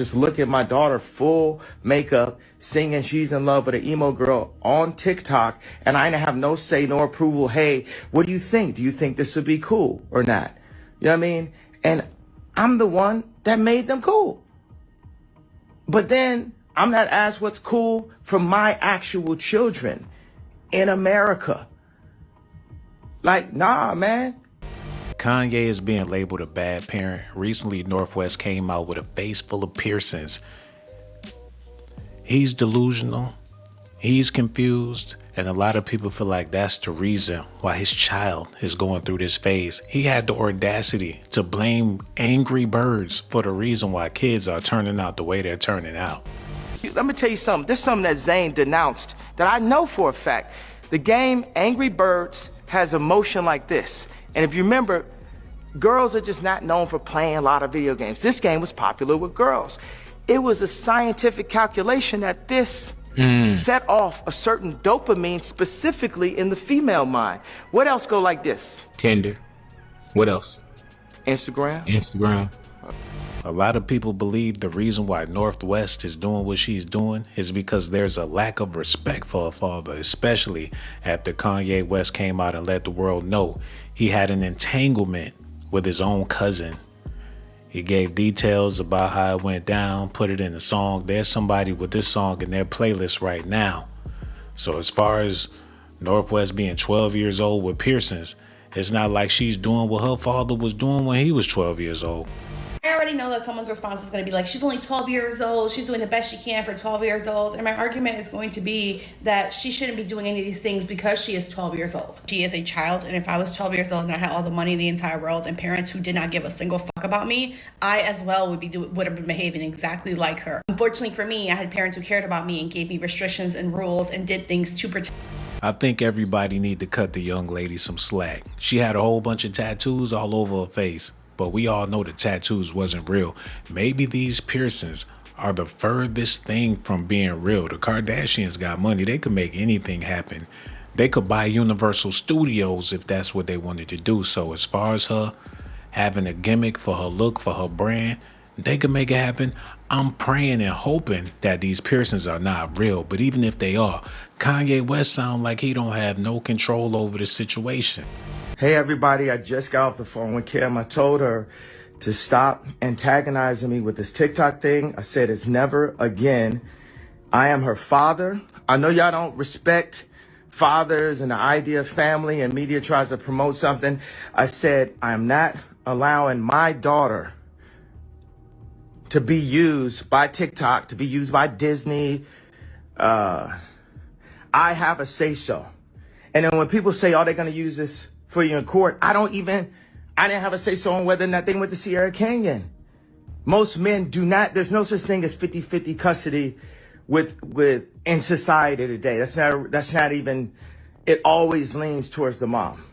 Just look at my daughter, full makeup, singing She's in Love with an Emo Girl on TikTok, and I didn't have no say, no approval. Hey, what do you think? Do you think this would be cool or not? You know what I mean? And I'm the one that made them cool. But then I'm not asked what's cool for my actual children in America. Like, nah, man. Kanye is being labeled a bad parent. Recently, Northwest came out with a face full of piercings. He's delusional, he's confused, and a lot of people feel like that's the reason why his child is going through this phase. He had the audacity to blame Angry Birds for the reason why kids are turning out the way they're turning out. Let me tell you something. There's something that Zane denounced that I know for a fact. The game Angry Birds has a motion like this. And if you remember, girls are just not known for playing a lot of video games. This game was popular with girls. It was a scientific calculation that this set off a certain dopamine specifically in the female mind. What else go like this? Tinder. What else? Instagram. A lot of people believe the reason why Northwest is doing what she's doing is because there's a lack of respect for her father, especially after Kanye West came out and let the world know he had an entanglement with his own cousin. He gave details about how it went down, put it in a song. There's somebody with this song in their playlist right now. So as far as Northwest being 12 years old with piercings, it's not like she's doing what her father was doing when he was 12 years old. I already know that someone's response is going to be like, she's only 12 years old, she's doing the best she can for 12 years old. And my argument is going to be that she shouldn't be doing any of these things because she is 12 years old. She is a child, and if I was 12 years old and I had all the money in the entire world and parents who did not give a single fuck about me, I as well would have been behaving exactly like her. Unfortunately for me, I had parents who cared about me and gave me restrictions and rules and did things to protect. I think everybody need to cut the young lady some slack. She had a whole bunch of tattoos all over her face. But we all know the tattoos wasn't real. Maybe these piercings are the furthest thing from being real. The Kardashians got money. They could make anything happen. They could buy Universal Studios if that's what they wanted to do. So as far as her having a gimmick for her look, for her brand, they could make it happen. I'm praying and hoping that these piercings are not real. But even if they are, Kanye West sound like he don't have no control over the situation. Hey everybody, I just got off the phone with Kim. I told her to stop antagonizing me with this TikTok thing. I said it's never again. I am her father. I know y'all don't respect fathers and the idea of family, and media tries to promote something. I said I'm not allowing my daughter to be used by TikTok, to be used by Disney. I have a say-so. And then when people say, oh, they're going to use this for you in court, I didn't have a say-so on whether or not they went to Sierra Canyon. Most men do not, there's no such thing as 50-50 custody in society today. That's not even, it always leans towards the mom.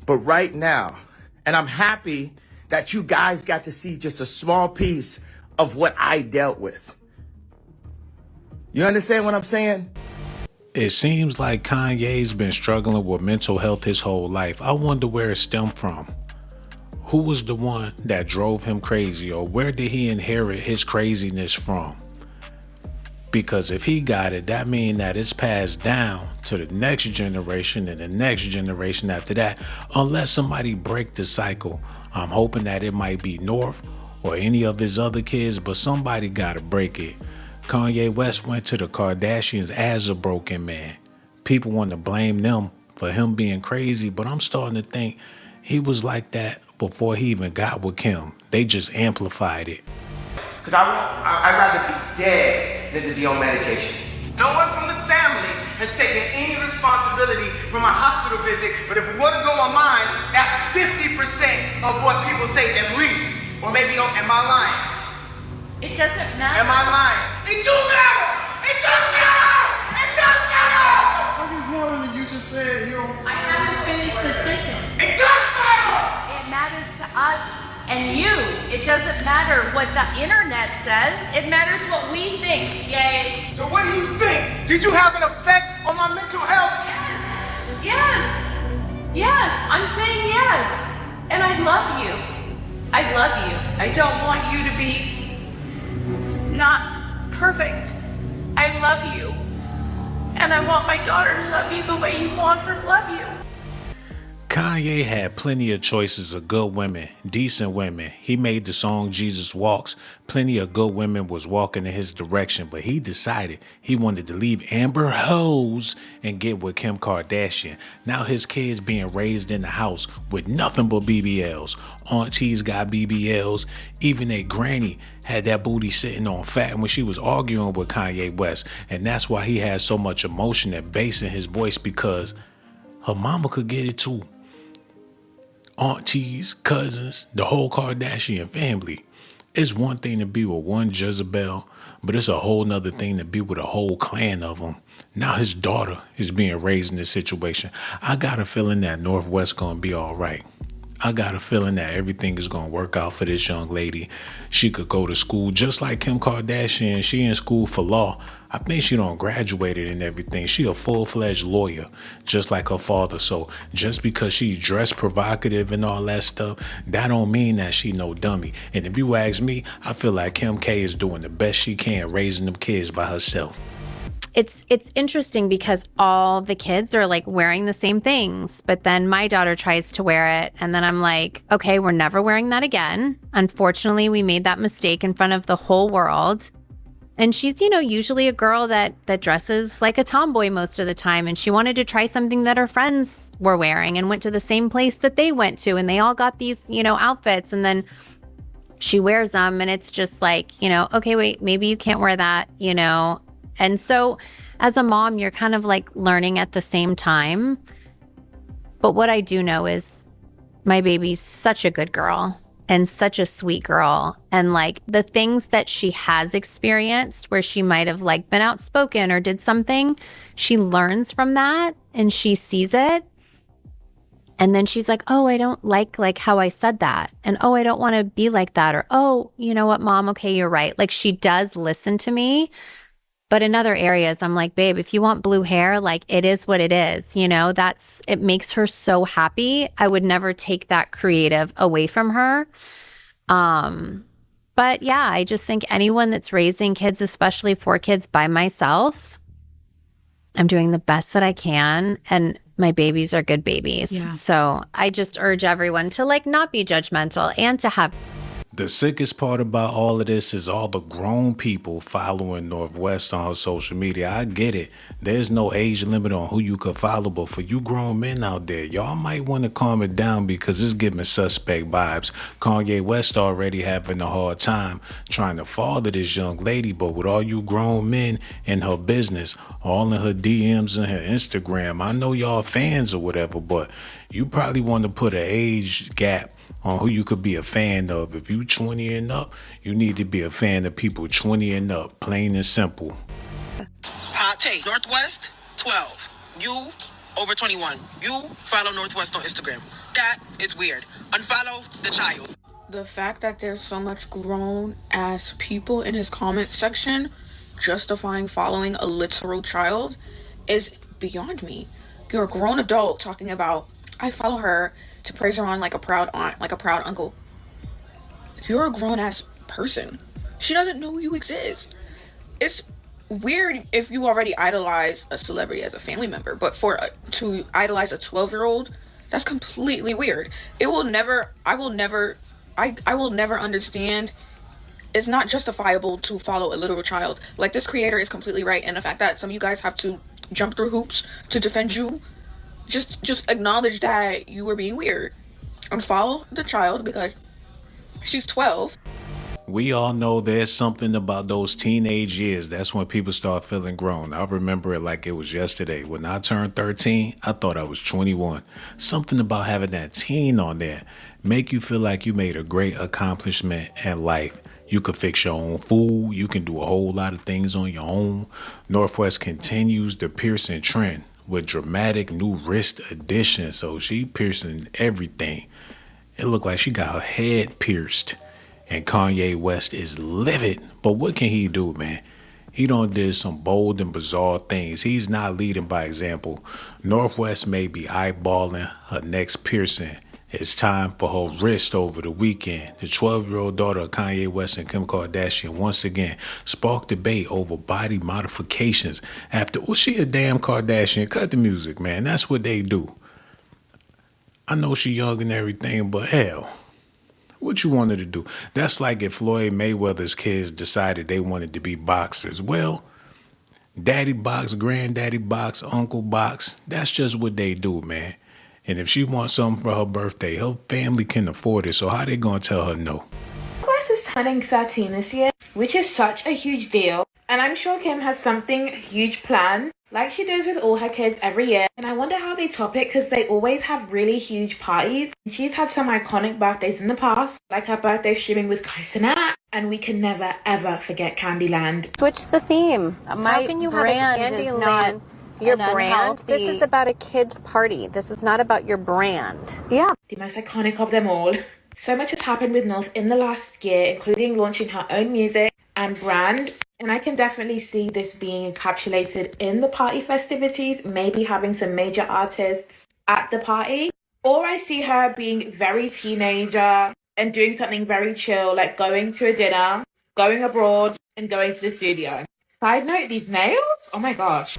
But right now, and I'm happy that you guys got to see just a small piece of what I dealt with. You understand what I'm saying? It seems like Kanye's been struggling with mental health his whole life. I wonder where it stemmed from. Who was the one that drove him crazy, or where did he inherit his craziness from? Because if he got it, that means that it's passed down to the next generation and the next generation after that, unless somebody break the cycle. I'm hoping that it might be North or any of his other kids, but somebody gotta break it. Kanye West went to the Kardashians as a broken man. People want to blame them for him being crazy, but I'm starting to think he was like that before he even got with Kim. They just amplified it. Because I'd rather be dead than to be on medication. No one from the family has taken any responsibility for my hospital visit, but if we were to go on mine, that's 50% of what people say at least. Or maybe, am I lying? It doesn't matter. Am I lying? It do matter! It does matter! It does matter! What do you want that you just said, yo? I have to finish the sentence. It does matter! It matters to us and you. It doesn't matter what the internet says. It matters what we think. Yay. So what do you think? Did you have an effect on my mental health? Yes. Yes. I'm saying yes. And I love you. I love you. I don't want you to be And I want my daughter to love you the way you want her to love you. Kanye had plenty of choices of good women, decent women. He made the song Jesus Walks. Plenty of good women was walking in his direction, but he decided he wanted to leave Amber Rose and get with Kim Kardashian. Now his kids being raised in the house with nothing but BBLs. Aunties got BBLs. Even their granny had that booty sitting on fat when she was arguing with Kanye West. And that's why he has so much emotion and bass in his voice, because her mama could get it too. Aunties, cousins, the whole Kardashian family. It's one thing to be with one Jezebel, but it's a whole nother thing to be with a whole clan of them. Now his daughter is being raised in this situation. I got a feeling that Northwest gonna be all right. I got a feeling that everything is gonna work out for this young lady. She could go to school just like Kim Kardashian. She in school for law. I think she done graduated and everything. She a full-fledged lawyer, just like her father. So just because she dressed provocative and all that stuff, that don't mean that she no dummy. And if you ask me, I feel like Kim K is doing the best she can raising them kids by herself. It's interesting because all the kids are like wearing the same things, but then my daughter tries to wear it. And then I'm like, okay, we're never wearing that again. Unfortunately, we made that mistake in front of the whole world. And she's, usually a girl that dresses like a tomboy most of the time. And she wanted to try something that her friends were wearing and went to the same place that they went to. And they all got these, outfits. And then she wears them and it's just like, okay, wait, maybe you can't wear that, And so as a mom, you're kind of like learning at the same time. But what I do know is my baby's such a good girl and such a sweet girl. And like the things that she has experienced where she might have like been outspoken or did something, she learns from that and she sees it. And then she's like, oh, I don't like how I said that. And oh, I don't want to be like that. Or, oh, you know what, Mom? Okay, you're right. Like she does listen to me. But in other areas, I'm like, babe, if you want blue hair, like it is what it is. It makes her so happy. I would never take that creative away from her. But yeah, I just think anyone that's raising kids, especially 4 kids by myself, I'm doing the best that I can. And my babies are good babies. Yeah. So I just urge everyone to like not be judgmental and to have. The sickest part about all of this is all the grown people following Northwest on her social media. I get it. There's no age limit on who you could follow, but for you grown men out there, y'all might want to calm it down because it's giving suspect vibes. Kanye West already having a hard time trying to father this young lady, but with all you grown men in her business, all in her DMs and her Instagram, I know y'all fans or whatever, but you probably want to put an age gap on who you could be a fan of. If you 20 and up, you need to be a fan of people 20 and up, plain and simple. Hot take. Northwest, 12. You, over 21. You follow Northwest on Instagram. That is weird. Unfollow the child. The fact that there's so much grown-ass people in his comment section justifying following a literal child is beyond me. You're a grown adult talking about, I follow her to praise her on like a proud aunt, like a proud uncle. You're a grown-ass person. She doesn't know you exist. It's weird if you already idolize a celebrity as a family member, but to idolize a 12-year-old, that's completely weird. I will never understand. It's not justifiable to follow a literal child. Like, this creator is completely right, and the fact that some of you guys have to jump through hoops to defend you, just acknowledge that you were being weird. Unfollow the child because she's 12. We all know there's something about those teenage years. That's when people start feeling grown. I remember it like it was yesterday. When I turned 13, I thought I was 21. Something about having that teen on there make you feel like you made a great accomplishment in life. You could fix your own food. You can do a whole lot of things on your own. Northwest continues the piercing trend with dramatic new wrist additions. So she piercing everything. It looked like she got her head pierced. And Kanye West is livid. But what can he do, man? He done did some bold and bizarre things. He's not leading by example. Northwest may be eyeballing her next piercing It's time for her wrist over the weekend. The 12-year-old daughter of Kanye West and Kim Kardashian once again sparked debate over body modifications after, well, she a damn Kardashian. Cut the music, man. That's what they do. I know she young and everything, but hell, what you wanted to do? That's like if Floyd Mayweather's kids decided they wanted to be boxers. Well, daddy box, granddaddy box, uncle box, that's just what they do, man. And if she wants something for her birthday, her family can afford it, so how they gonna tell her no? West is turning 13 this year, which is such a huge deal. And I'm sure Kim has something huge planned, like she does with all her kids every year. And I wonder how they top it, because they always have really huge parties. She's had some iconic birthdays in the past, like her birthday streaming with Kai. And we can never, ever forget Candyland. Switch the theme. How can you have a Candyland? Your brand. This is about a kid's party. This is not about your brand. Yeah. The most iconic of them all. So much has happened with North in the last year, including launching her own music and brand. And I can definitely see this being encapsulated in the party festivities, maybe having some major artists at the party. Or I see her being very teenager and doing something very chill, like going to a dinner, going abroad, and going to the studio. Side note, these nails? Oh my gosh.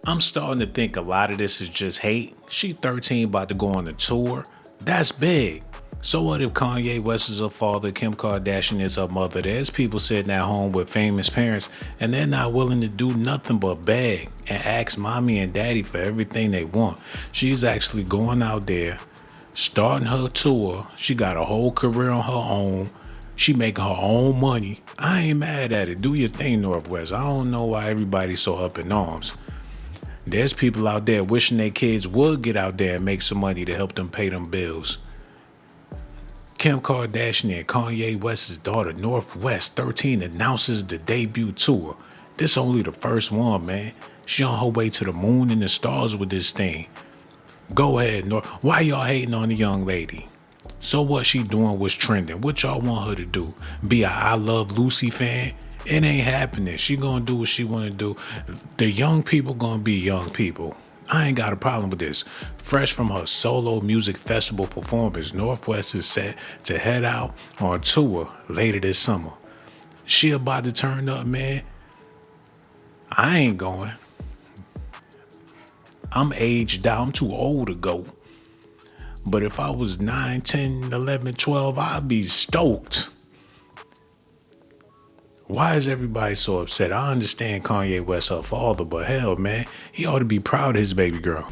I'm starting to think a lot of this is just hate. She 13, about to go on a tour. That's big. So what if Kanye West is her father, Kim Kardashian is her mother? There's people sitting at home with famous parents and they're not willing to do nothing but beg and ask mommy and daddy for everything they want. She's actually going out there, starting her tour. She got a whole career on her own. She making her own money. I ain't mad at it. Do your thing, Northwest. I don't know why everybody's so up in arms. There's people out there wishing their kids would get out there and make some money to help them pay them bills. Kim Kardashian and Kanye West's daughter, Northwest, 13, announces the debut tour. This only the first one, man. She on her way to the moon and the stars with this thing. Go ahead, North. Why y'all hating on the young lady? So what she doing was trending. What y'all want her to do? Be a I Love Lucy fan? It ain't happening. She gonna do what she wanna do. The young people gonna be young people. I ain't got a problem with this. Fresh from her solo music festival performance, Northwest is set to head out on tour later this summer. She about to turn up, man. I ain't going. I'm aged out. I'm too old to go. But if I was 9, 10, 11, 12, I'd be stoked. Why is everybody so upset? I understand Kanye West, her father, but hell, man, he ought to be proud of his baby girl.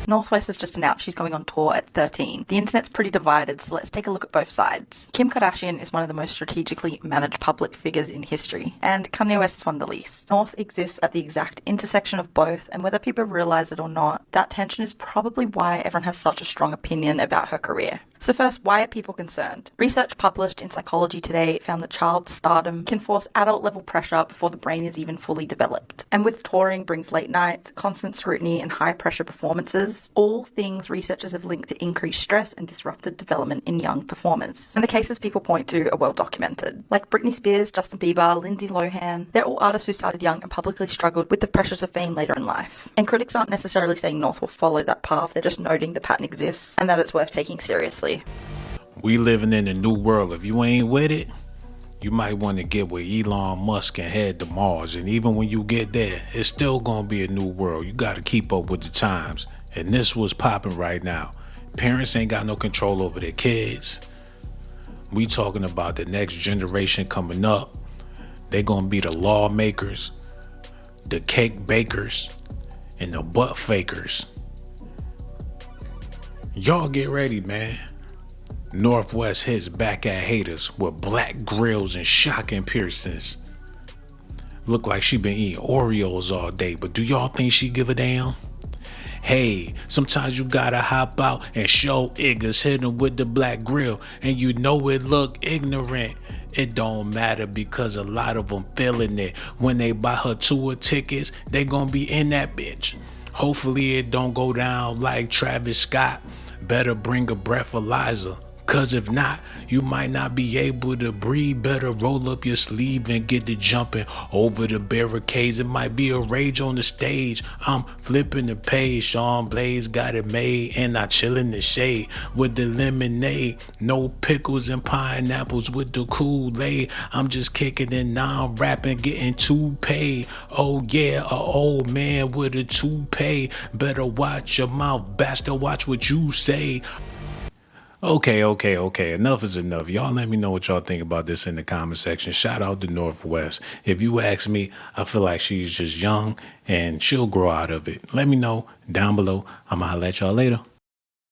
Northwest has just announced she's going on tour at 13. The internet's pretty divided, so let's take a look at both sides. Kim Kardashian is one of the most strategically managed public figures in history, and Kanye West is one of the least. North exists at the exact intersection of both, and whether people realize it or not, that tension is probably why everyone has such a strong opinion about her career. So first, why are people concerned? Research published in Psychology Today found that child stardom can force adult-level pressure before the brain is even fully developed. And with touring brings late nights, constant scrutiny, and high-pressure performances, all things researchers have linked to increased stress and disrupted development in young performers. And the cases people point to are well documented. Like Britney Spears, Justin Bieber, Lindsay Lohan, they're all artists who started young and publicly struggled with the pressures of fame later in life. And critics aren't necessarily saying North will follow that path, they're just noting the pattern exists and that it's worth taking seriously. We living in a new world. If you ain't with it, you might want to get with Elon Musk and head to Mars. And even when you get there, it's still going to be a new world. You got to keep up with the times. And this was popping right now. Parents ain't got no control over their kids. We talking about the next generation coming up. They going to be the lawmakers, the cake bakers, and the butt fakers. Y'all get ready, man. Northwest hits back at haters with black grills and shocking piercings. Look like she been eating Oreos all day, but do y'all think she give a damn? Hey, sometimes you gotta hop out and show niggas hit them with the black grill, and you know it look ignorant. It don't matter because a lot of them feeling it. When they buy her tour tickets, they gonna be in that bitch. Hopefully it don't go down like Travis Scott. Better bring a breathalyzer, Cause if not, you might not be able to breathe. Better roll up your sleeve and get to jumping over the barricades. It might be a rage on the stage. I'm flipping the page. Shawn Blaze got it made, and I chill in the shade with the lemonade. No pickles and pineapples with the Kool-Aid. I'm just kicking it now, I'm rapping, getting too paid. Oh yeah, a old man with a toupee. Better watch your mouth, bastard, watch what you say. Okay. Enough is enough. Y'all let me know what y'all think about this in the comment section. Shout out to Northwest. If you ask me, I feel like she's just young and she'll grow out of it. Let me know down below. I'ma holla at y'all later.